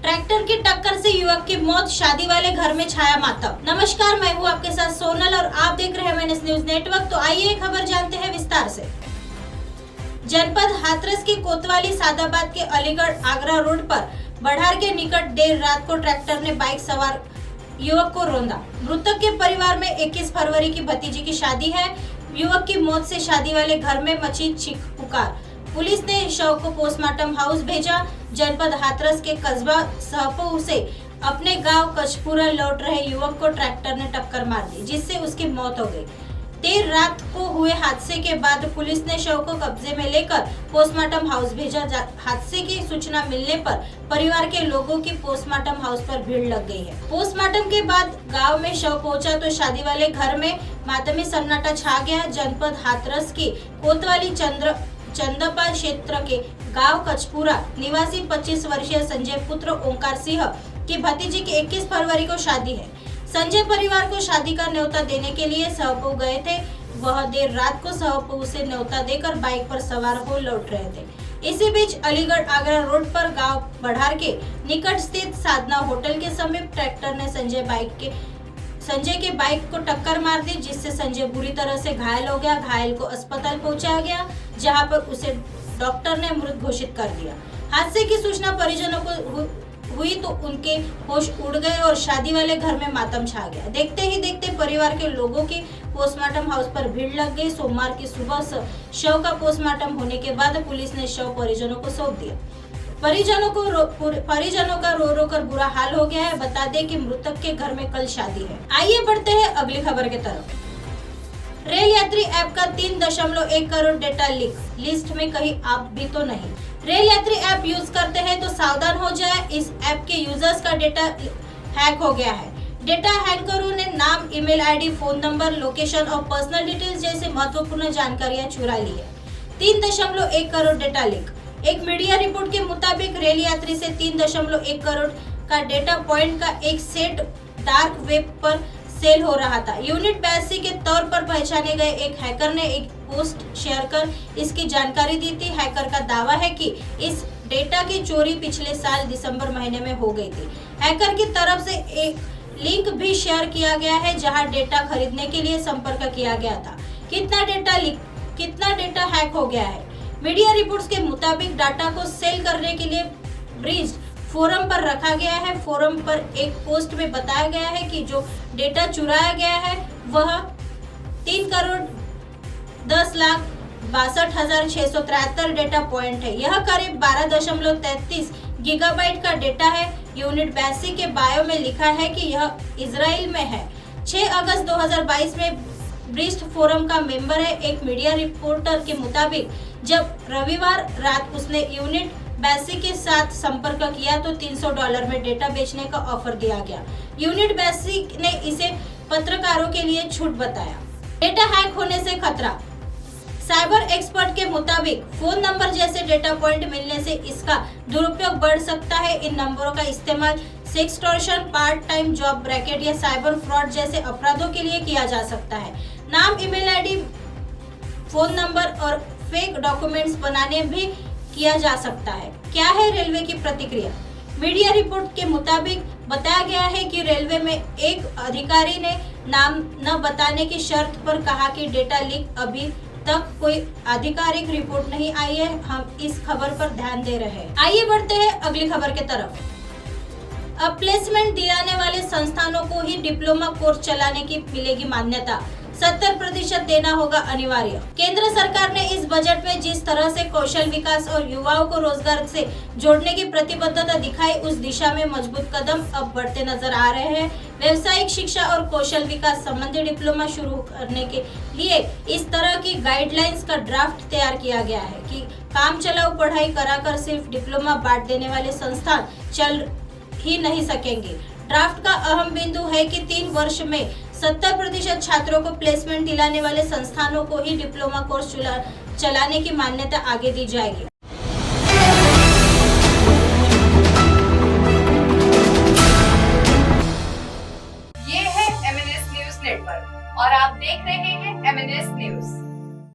Tractor की टक्कर से युवक की मौत, शादी वाले घर में छाया मातम। नमस्कार, मैं हूं आपके साथ सोनल और आप देख रहे हैं एमएनएस न्यूज नेटवर्क। तो आइए खबर जानते हैं विस्तार से। जनपद हाथरस की कोतवाली सादाबाद के अलीगढ़ आगरा रोड पर बढ़ार के निकट देर रात को ट्रैक्टर ने बाइक सवार युवक को रौंदा। मृतक के परिवार में 21 फरवरी की भतीजी की शादी है। युवक की मौत से शादी वाले घर में मची चीख पुकार। पुलिस ने शव को पोस्टमार्टम हाउस भेजा। जनपद हाथरस के कस्बा सहपऊ से अपने गांव कचपुरा लौट रहे युवक को ट्रैक्टर ने टक्कर मार दी, जिससे उसकी मौत हो गई। देर रात को हुए हादसे के बाद पुलिस ने शव को कब्जे में लेकर पोस्टमार्टम हाउस भेजा। हादसे की सूचना मिलने पर परिवार के लोगों की पोस्टमार्टम हाउस पर भीड़ लग गई है। पोस्टमार्टम के बाद गांव में शव पहुंचा तो शादी वाले घर में मातमी सन्नाटा छा गया। जनपद हाथरस की कोतवाली चंदपाल क्षेत्र के गांव कचपुरा निवासी 25 वर्षीय संजय पुत्र ओंकार सिंह की भतीजी की 21 फरवरी को शादी है। संजय परिवार को शादी का न्योता देने के लिए सहपऊ गए थे। वह देर रात को सहपऊ से न्योता देकर बाइक पर सवार हो लौट रहे थे। इसी बीच अलीगढ़ आगरा रोड पर गांव बढ़ार के निकट स्थित साधना होटल के समीप ट्रैक्टर ने संजय के बाइक को टक्कर मार दी, जिससे संजय बुरी तरह से घायल हो गया। घायल को अस्पताल पहुंचाया गया, जहां पर उसे डॉक्टर ने मृत घोषित कर दिया। हादसे की सूचना परिजनों को हुई तो उनके होश उड़ गए और शादी वाले घर में मातम छा गया। देखते ही देखते परिवार के लोगों की पोस्टमार्टम हाउस पर भीड़ लग गई। सोमवार की सुबह शव का पोस्टमार्टम होने के बाद पुलिस ने शव परिजनों को सौंप दिया। परिजनों का रो रो कर बुरा हाल हो गया है। बता दें कि मृतक के घर में कल शादी है। आइए बढ़ते हैं अगली खबर की तरफ। रेल यात्री ऐप का 3.1 करोड़ डेटा लीक, लिस्ट में कहीं आप भी तो नहीं। रेल यात्री ऐप यूज करते हैं तो सावधान हो जाए। इस ऐप के यूजर्स का डेटा हैक हो गया है। डेटा हैकरों ने नाम, email ID, phone number, location और पर्सनल डिटेल्स जैसी महत्वपूर्ण जानकारियां चुरा ली है। 3.1 करोड़ डेटा लीक। एक मीडिया रिपोर्ट के मुताबिक रेल यात्री से 3.1 करोड़ का डेटा पॉइंट का एक सेट डार्क वेब पर सेल हो रहा था। यूनिट 82 के तौर पर पहचाने गए एक हैकर ने एक पोस्ट शेयर कर इसकी जानकारी दी थी। हैकर का दावा है कि इस डेटा की चोरी पिछले साल दिसंबर महीने में हो गई थी। हैकर की तरफ से एक लिंक भी शेयर किया गया है, जहां डेटा खरीदने के लिए संपर्क किया गया था। कितना डेटा हैक हो गया है? मीडिया रिपोर्ट्स के मुताबिक डाटा को सेल करने के लिए ब्रिज फोरम पर रखा गया है। फोरम पर एक पोस्ट में बताया गया है कि जो डेटा चुराया गया है वह 3,10,62,673 डेटा पॉइंट है। यह करीब 12.33 गीगाबाइट का डेटा है। यूनिट 82 के बायो में लिखा है कि यह इजराइल में है। 6 अगस्त 2022 में ब्रिस्ट फोरम का मेंबर है। एक मीडिया रिपोर्टर के मुताबिक जब रविवार रात उसने यूनिट 82 के साथ संपर्क किया तो $300 में डेटा बेचने का ऑफर दिया गया। यूनिट 82 ने इसे पत्रकारों के लिए छूट बताया। डेटा हैक होने से खतरा। साइबर एक्सपर्ट के मुताबिक फोन नंबर जैसे डेटा पॉइंट मिलने से इसका दुरुपयोग बढ़ सकता है। इन नंबरों का इस्तेमाल sextortion, part time job racket या साइबर फ्रॉड जैसे अपराधों के लिए किया जा सकता है। नाम, ईमेल आईडी, फोन नंबर और फेक डॉक्यूमेंट्स बनाने भी किया जा सकता है। क्या है रेलवे की प्रतिक्रिया? मीडिया रिपोर्ट के मुताबिक बताया गया है कि रेलवे में एक अधिकारी ने नाम न बताने की शर्त पर कहा कि डेटा लीक अभी तक कोई आधिकारिक रिपोर्ट नहीं आई है। हम इस खबर पर ध्यान दे रहे हैं। आइए बढ़ते हैं अगली खबर की तरफ। अब प्लेसमेंट दिलाने वाले संस्थानों को ही डिप्लोमा कोर्स चलाने की मिलेगी मान्यता। 70% देना होगा अनिवार्य। केंद्र सरकार ने इस बजट में जिस तरह से कौशल विकास और युवाओं को रोजगार से जोड़ने की प्रतिबद्धता दिखाई, उस दिशा में मजबूत कदम अब बढ़ते नजर आ रहे हैं। व्यावसायिक शिक्षा और कौशल विकास संबंधी डिप्लोमा शुरू करने के लिए इस तरह की गाइडलाइंस का ड्राफ्ट तैयार किया गया है कि काम चलाऊ पढ़ाई कराकर सिर्फ डिप्लोमा बांट देने वाले संस्थान चल ही नहीं सकेंगे। ड्राफ्ट का अहम बिंदु है कि 3 वर्ष में 70% छात्रों को प्लेसमेंट दिलाने वाले संस्थानों को ही डिप्लोमा कोर्स चलाने की मान्यता आगे दी जाएगी। ये है एमएनएस न्यूज नेटवर्क और आप देख रहे हैं एमएनएस न्यूज।